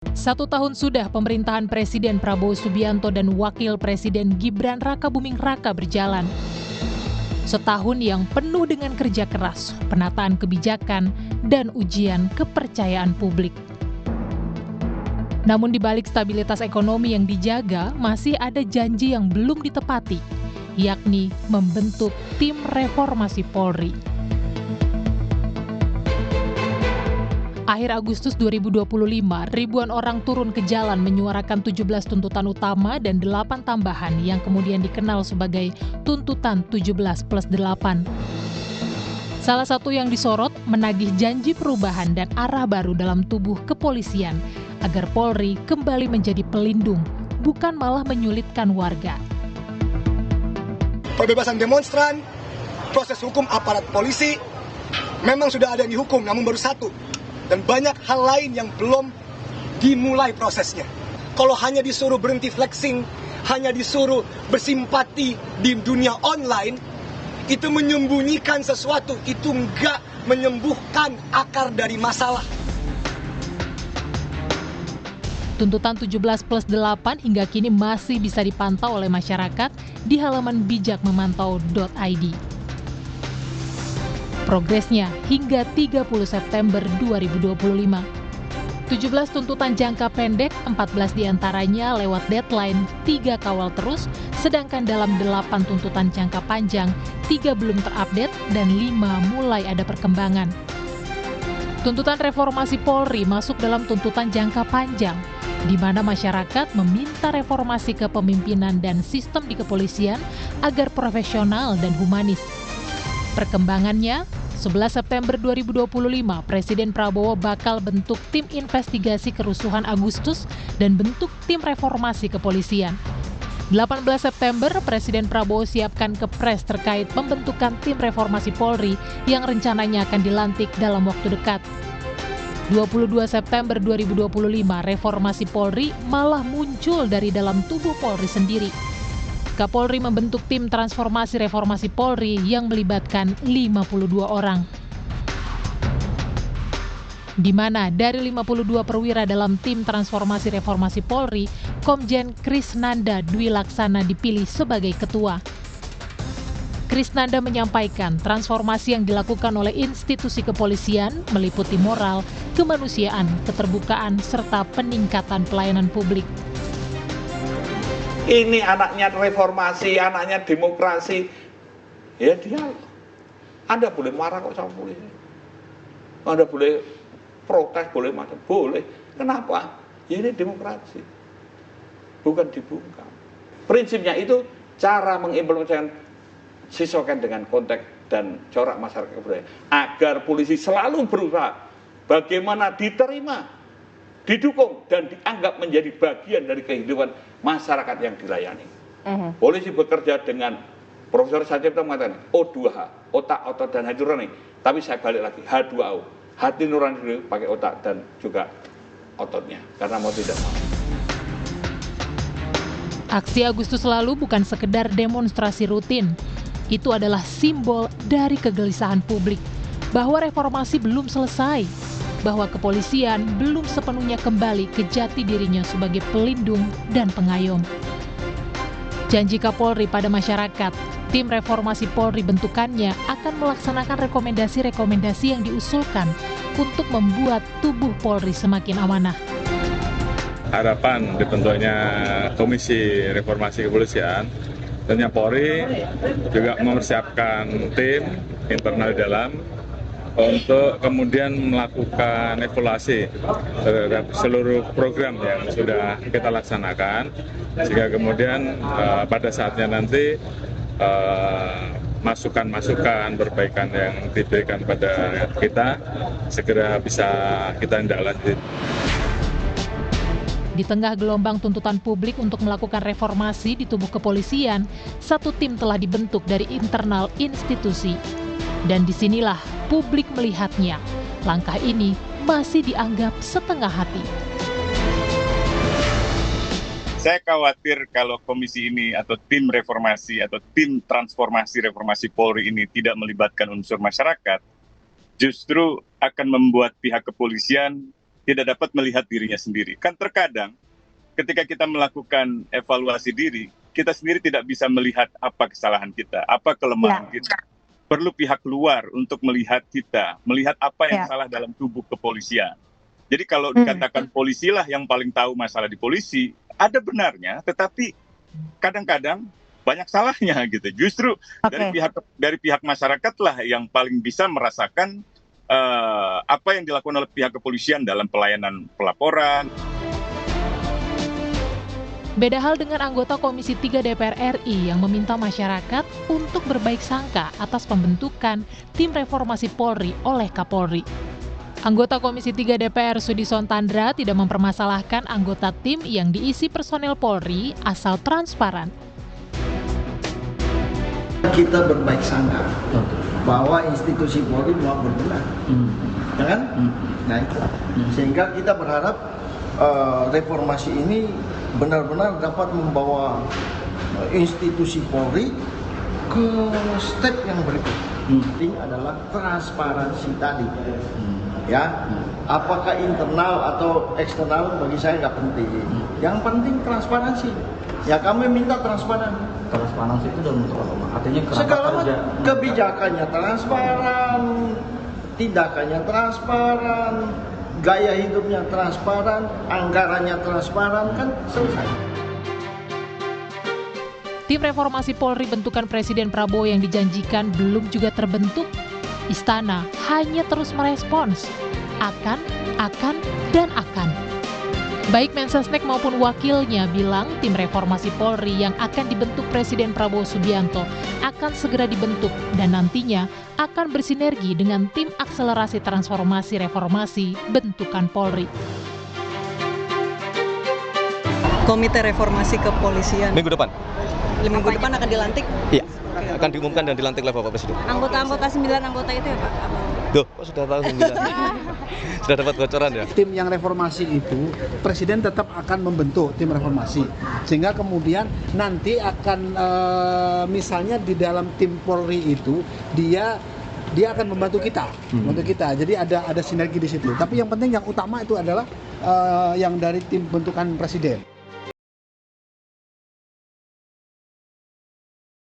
1 tahun sudah pemerintahan Presiden Prabowo Subianto dan Wakil Presiden Gibran Rakabuming-Raka berjalan. Setahun yang penuh dengan kerja keras, penataan kebijakan, dan ujian kepercayaan publik. Namun di balik stabilitas ekonomi yang dijaga, masih ada janji yang belum ditepati, yakni membentuk tim reformasi Polri. Akhir Agustus 2025, ribuan orang turun ke jalan menyuarakan 17 tuntutan utama dan 8 tambahan yang kemudian dikenal sebagai tuntutan 17+8. Salah satu yang disorot menagih janji perubahan dan arah baru dalam tubuh kepolisian agar Polri kembali menjadi pelindung, bukan malah menyulitkan warga. Pembebasan demonstran, proses hukum aparat polisi, memang sudah ada yang dihukum, namun baru 1. Dan banyak hal lain yang belum dimulai prosesnya. Kalau hanya disuruh berhenti flexing, hanya disuruh bersimpati di dunia online, itu menyembunyikan sesuatu, itu enggak menyembuhkan akar dari masalah. Tuntutan 17+8 hingga kini masih bisa dipantau oleh masyarakat di halaman bijakmemantau.id. Progresnya hingga 30 September 2025. 17 tuntutan jangka pendek, 14 diantaranya lewat deadline, 3 kawal terus, sedangkan dalam 8 tuntutan jangka panjang, 3 belum terupdate dan 5 mulai ada perkembangan. Tuntutan reformasi Polri masuk dalam tuntutan jangka panjang, di mana masyarakat meminta reformasi kepemimpinan dan sistem di kepolisian agar profesional dan humanis. Perkembangannya, 11 September 2025, Presiden Prabowo bakal bentuk tim investigasi kerusuhan Agustus dan bentuk tim reformasi kepolisian. 18 September, Presiden Prabowo siapkan kepres terkait pembentukan tim reformasi Polri yang rencananya akan dilantik dalam waktu dekat. 22 September 2025, reformasi Polri malah muncul dari dalam tubuh Polri sendiri. Kapolri membentuk tim transformasi reformasi Polri yang melibatkan 52 orang. Di mana dari 52 perwira dalam tim transformasi reformasi Polri, Komjen Krisnanda Dwi Laksana dipilih sebagai ketua. Krisnanda menyampaikan transformasi yang dilakukan oleh institusi kepolisian meliputi moral, kemanusiaan, keterbukaan, serta peningkatan pelayanan publik. Ini anaknya reformasi, anaknya demokrasi. Ya dia, Anda boleh marah kok sama polisi. Anda boleh protes, boleh macam, boleh. Kenapa? Ya ini demokrasi. Bukan dibungkam. Prinsipnya itu cara mengimplementasikan sesuaikan dengan konteks dan corak masyarakat budaya. Agar polisi selalu berusaha bagaimana diterima, didukung dan dianggap menjadi bagian dari kehidupan masyarakat yang dilayani. Polisi bekerja dengan Profesor Sajipto mengatakan O2H, otak, otot, dan hati nurani. Tapi saya balik lagi, H2O, hati nurani dulu pakai otak dan juga ototnya, karena mau tidak mau. Aksi Agustus lalu bukan sekedar demonstrasi rutin. Itu adalah simbol dari kegelisahan publik bahwa reformasi belum selesai, bahwa kepolisian belum sepenuhnya kembali ke jati dirinya sebagai pelindung dan pengayom. Janji Kapolri pada masyarakat, tim reformasi Polri bentukannya akan melaksanakan rekomendasi-rekomendasi yang diusulkan untuk membuat tubuh Polri semakin amanah. Harapan dibentuknya Komisi Reformasi Kepolisian, tentunya Polri juga mempersiapkan tim internal di dalam untuk kemudian melakukan evaluasi terhadap seluruh program yang sudah kita laksanakan, sehingga kemudian pada saatnya nanti masukan-masukan perbaikan yang diberikan pada kita segera bisa kita tindak lanjut. Di tengah gelombang tuntutan publik untuk melakukan reformasi di tubuh kepolisian, satu tim telah dibentuk dari internal institusi. Dan disinilah publik melihatnya, langkah ini masih dianggap setengah hati. Saya khawatir kalau komisi ini atau tim reformasi atau tim transformasi reformasi Polri ini tidak melibatkan unsur masyarakat, justru akan membuat pihak kepolisian tidak dapat melihat dirinya sendiri. Kan terkadang ketika kita melakukan evaluasi diri, kita sendiri tidak bisa melihat apa kesalahan kita, apa kelemahan kita. Perlu pihak luar untuk melihat kita, melihat apa yang salah dalam tubuh kepolisian. Jadi kalau dikatakan polisilah yang paling tahu masalah di polisi, ada benarnya, tetapi kadang-kadang banyak salahnya gitu. Justru dari pihak masyarakatlah yang paling bisa merasakan apa yang dilakukan oleh pihak kepolisian dalam pelayanan pelaporan. Beda hal dengan anggota Komisi 3 DPR RI yang meminta masyarakat untuk berbaik sangka atas pembentukan tim reformasi Polri oleh Kapolri. Anggota Komisi 3 DPR Sudison Tandra tidak mempermasalahkan anggota tim yang diisi personel Polri asal transparan. Kita berbaik sangka bahwa institusi Polri mau berbenah, ya kan? Nah itu, sehingga kita berharap reformasi ini benar-benar dapat membawa institusi Polri ke step yang berikut. Penting adalah transparansi tadi. Ya, apakah internal atau eksternal bagi saya nggak penting. Yang penting transparansi. Ya kami minta transparan. Transparansi itu dalam bentuk apa? Artinya segala kebijakannya transparan, tindakannya transparan, gaya hidupnya transparan, anggarannya transparan, kan selesai. Tim reformasi Polri bentukan Presiden Prabowo yang dijanjikan belum juga terbentuk. Istana hanya terus merespons, akan, dan akan. Baik Mensesnek maupun wakilnya bilang tim reformasi Polri yang akan dibentuk Presiden Prabowo Subianto akan segera dibentuk dan nantinya akan bersinergi dengan tim akselerasi transformasi reformasi bentukan Polri. Komite Reformasi Kepolisian. Minggu depan Akan dilantik? Iya, akan diumumkan dan dilantik oleh Bapak Presiden. Anggota 9 anggota itu ya Pak? Duh, kok sudah tahu 9? Sudah dapat bocoran ya? Tim yang reformasi itu, Presiden tetap akan membentuk tim reformasi. Sehingga kemudian nanti akan, misalnya di dalam tim Polri itu, dia akan membantu kita. Jadi ada sinergi di situ. Tapi yang penting yang utama itu adalah yang dari tim bentukan Presiden.